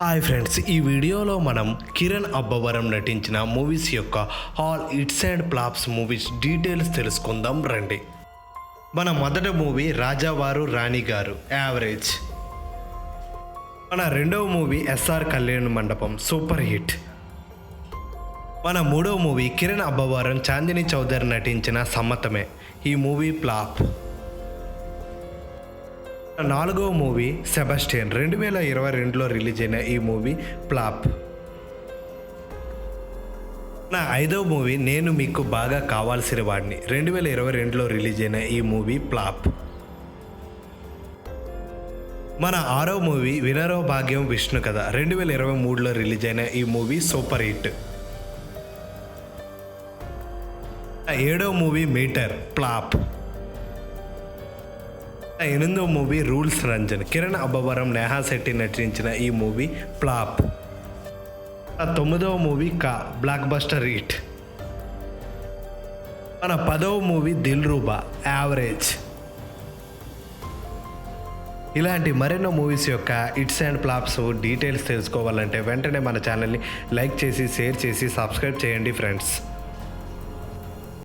Hi friends, ఈ వీడియోలో మనం కిరణ్ అబ్బవరం నటించిన మూవీస్ యొక్క all hits and flops movies details తెలుసుకుందాం రండి. మన మొదటి మూవీ రాజావారు రాణి గారు యావరేజ్. మన రెండవ మూవీ ఎస్ఆర్ కళ్యాణ మండపం సూపర్ హిట్. మన మూడవ మూవీ కిరణ్ అబ్బవరం చాందిని చౌదరి నటించిన సమ్మతమే. ఈ మూవీ ఫ్లాప్. నాలుగవ మూవీ సెబాస్టియన్ 2022లో రిలీజ్ అయిన ఈ మూవీ ఫ్లాప్. నా ఐదవ మూవీ నేను మీకు బాగా కావాల్సిన వాడిని 2022లో రిలీజ్ అయిన ఈ మూవీ ఫ్లాప్. మన ఆరవ మూవీ వినరో భాగ్యం విష్ణు కథ 2023లో రిలీజ్ అయిన ఈ మూవీ సూపర్ హిట్. ఏడవ మూవీ మీటర్ ఫ్లాప్. ఎనిమిదవ మూవీ రూల్స్ రంజన్ కిరణ్ అబ్బవరం నేహా శెట్టి నటించిన ఈ మూవీ ఫ్లాప్. తొమ్మిదవ మూవీ కా బ్లాక్ బస్టర్ హిట్. మన 10వ మూవీ దిల్ రూబా యావరేజ్. ఇలాంటి మరెన్నో మూవీస్ యొక్క హిట్స్ అండ్ ఫ్లాప్స్ డీటెయిల్స్ తెలుసుకోవాలంటే వెంటనే మన ఛానల్ని లైక్ చేసి షేర్ చేసి సబ్స్క్రైబ్ చేయండి ఫ్రెండ్స్.